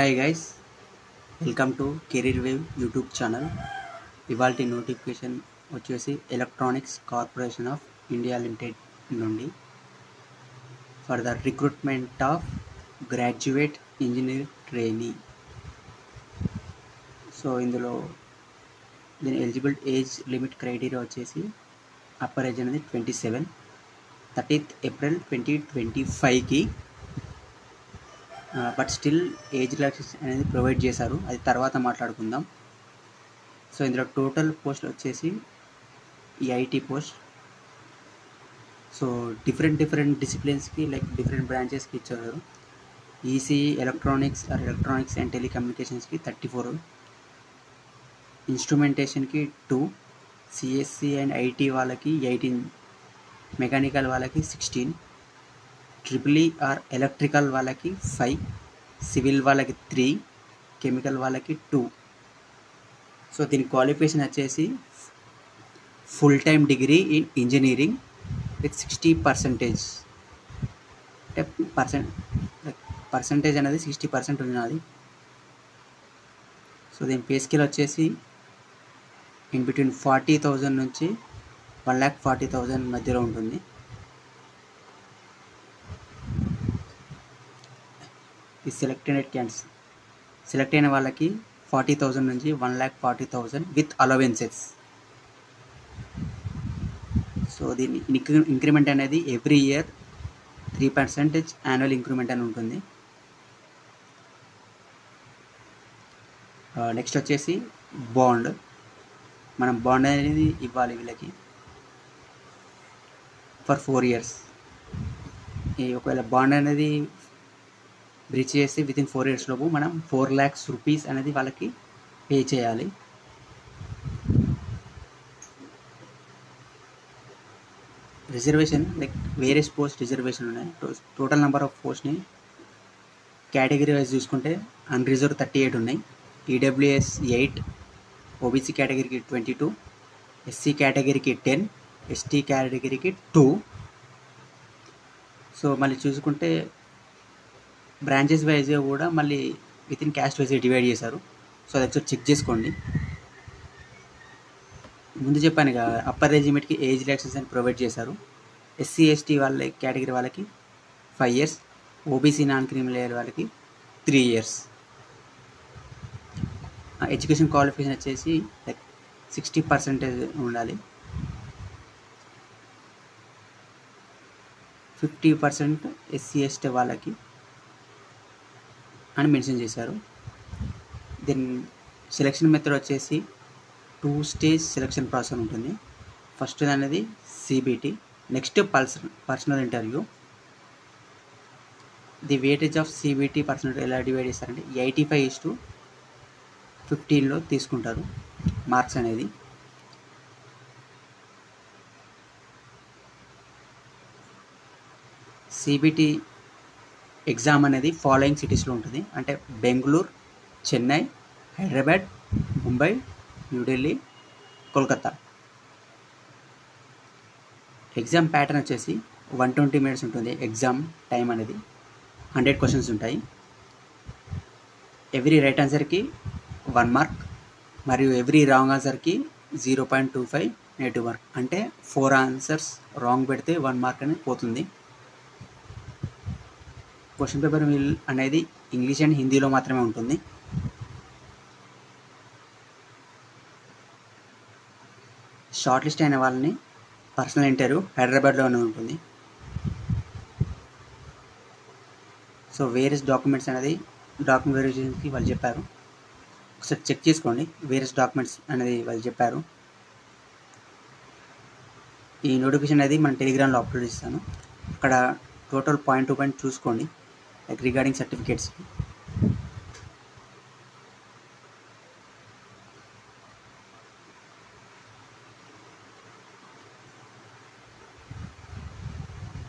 Hi guys, welcome to career wave YouTube channel. ఇవాల్టి notification వచ్చేసి electronics corporation of India limited నుండి for the recruitment of graduate engineer trainee. So ఇందులో దీని eligible age limit criteria వచ్చేసి upper age అనేది 27, 30th April 2025కి. But still age relaxation అనేది provide చేశారు, అది తర్వాత మాట్లాడుకుందాం. సో ఇందులో టోటల్ పోస్ట్ వచ్చేసి ఈ ఐటీ పోస్ట్. సో డిఫరెంట్ డిసిప్లిన్స్కి లైక్ డిఫరెంట్ బ్రాంచెస్కి ఇచ్చారు. ఈసీఈ ఎలక్ట్రానిక్స్ అండ్ టెలికమ్యూనికేషన్స్కి 34, ఇన్స్ట్రుమెంటేషన్కి 2, సిఎస్సి అండ్ ఐటీ వాళ్ళకి 18, మెకానికల్ వాళ్ళకి 16, ట్రిపుల్ ఆర్ ఎలక్ట్రికల్ వాళ్ళకి 5, సివిల్ వాళ్ళకి 3, కెమికల్ వాళ్ళకి 2. సో దీని క్వాలిఫికేషన్ వచ్చేసి full time degree in engineering with 60%. అంటే పర్సంటేజ్ అనేది 60% ఉన్నది. సో దీని పే స్కేల్ వచ్చేసి ఇన్ బిట్వీన్ 40,000 నుంచి 1,40,000 మధ్యలో ఉంటుంది. ఈ సెలెక్ట్ అయిన వాళ్ళకి 40,000 నుంచి 1,40,000 విత్ అలవెన్సెస్. సో దీని ఇంక్రిమెంట్ అనేది ఎవ్రీ ఇయర్ 3% యాన్యువల్ ఇంక్రిమెంట్ అని ఉంటుంది. నెక్స్ట్ వచ్చేసి బాండ్. మనం బాండ్ అనేది ఇవ్వాలి వీళ్ళకి ఫర్ 4 years. ఒకవేళ బాండ్ అనేది బ్రీచ్ చేసి వితిన్ 4 years లోపు మనం 4 lakhs రూపీస్ అనేది వాళ్ళకి పే చేయాలి. Reservation like various post reservation ఉన్నాయి. టోటల్ నెంబర్ ఆఫ్ పోస్ట్ని కేటగిరీ వైజ్ చూసుకుంటే అన్రిజర్వ్ 38 ఉన్నాయి, ఈడబ్ల్యూఎస్ 8, ఓబీసీ కేటగిరీకి 22, ఎస్సీ కేటగిరీకి 10, ఎస్టీ కేటగిరీకి 2. సో మళ్ళీ చూసుకుంటే బ్రాంచెస్ వైజ్గా కూడా మళ్ళీ వితిన్ క్యాస్ట్ వైజ్ డివైడ్ చేశారు. సో అది ఒకసారి చెక్ చేసుకోండి. ముందు చెప్పాను కదా, అప్పర్ ఏజ్ లిమిట్కి ఏజ్ రిలాక్సేషన్ ప్రొవైడ్ చేశారు. ఎస్సీ ఎస్టీ వాళ్ళ కేటగిరీ వాళ్ళకి 5 years, OBC non criminal layer వాళ్ళకి 3 years. ఎడ్యుకేషన్ క్వాలిఫికేషన్ వచ్చేసి లైక్ 60% ఉండాలి. 50% ఎస్సీ ఎస్టీ వాళ్ళకి అని మెన్షన్ చేశారు. దీని సెలెక్షన్ మెథడ్ వచ్చేసి 2 stage సెలెక్షన్ ప్రాసెస్ ఉంటుంది. ఫస్ట్ అనేది CBT, next personal interview. The weightage of CBT personal ఎలా డివైడ్ చేస్తారంటే 85:15లో తీసుకుంటారు మార్క్స్ అనేది. సిబిటి ఎగ్జామ్ అనేది ఫాలోయింగ్ సిటీస్లో ఉంటుంది, అంటే బెంగళూరు, చెన్నై, హైదరాబాద్, ముంబై, న్యూఢిల్లీ, కోల్కతా. ఎగ్జామ్ ప్యాటర్న్ వచ్చేసి 120 minutes ఉంటుంది. ఎగ్జామ్ టైం అనేది 100 questions ఉంటాయి. ఎవ్రీ రైట్ ఆన్సర్కి 1 mark మరియు ఎవ్రీ రాంగ్ ఆన్సర్కి 0.25 నెగిటివ్ మార్క్. అంటే 4 answers రాంగ్ పెడితే 1 mark అనేది పోతుంది. క్వశ్చన్ పేపర్ అనేది ఇంగ్లీష్ అండ్ హిందీలో మాత్రమే ఉంటుంది. షార్ట్ లిస్ట్ అయిన వాళ్ళని పర్సనల్ ఇంటర్వ్యూ హైదరాబాద్లోనే ఉంటుంది. సో వేరియస్ డాక్యుమెంట్స్ అనేది డాక్యుమెంట్ వెరిఫికేషన్కి వాళ్ళు చెప్పారు, ఒకసారి చెక్ చేసుకోండి. వేరియస్ డాక్యుమెంట్స్ అనేది వాళ్ళు చెప్పారు. ఈ నోటిఫికేషన్ అనేది మన టెలిగ్రామ్లో అప్లోడ్ చేస్తాను. అక్కడ టోటల్ పాయింట్ టు పాయింట్ చూసుకోండి లైక్ రిగార్డింగ్ సర్టిఫికేట్స్కి.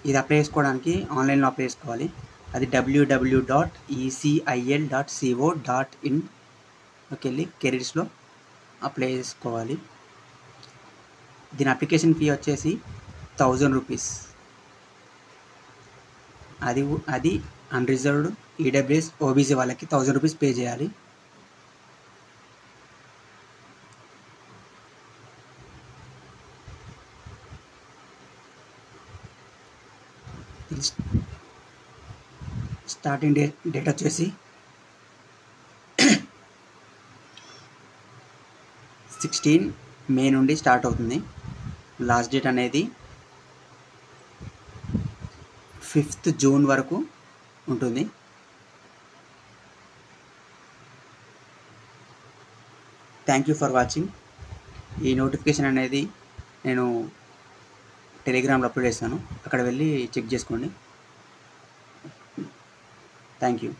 ఇది అప్లై చేసుకోవడానికి ఆన్లైన్లో అప్లై చేసుకోవాలి. అది www.ecil.co.in వెళ్ళి కెరీర్స్లో అప్లై చేసుకోవాలి. దీని అప్లికేషన్ ఫీ వచ్చేసి 1,000 రూపీస్. అది అన్రిజర్వ్డ్, ఈడబ్ల్యూఎస్, ఓబీసీ వాళ్ళకి 1000 రూపీస్ పే చేయాలి. స్టార్టింగ్ డేట్ వచ్చేసి 16 మే నుండి స్టార్ట్ అవుతుంది. లాస్ట్ డేట్ అనేది 5th జూన్ వరకు ఉంటుంది. Thank you for watching. ఈ నోటిఫికేషన్ అనేది నేను టెలిగ్రామ్లో అప్లోడ్ చేస్తాను, అక్కడ వెళ్ళి చెక్ చేసుకోండి. Thank you.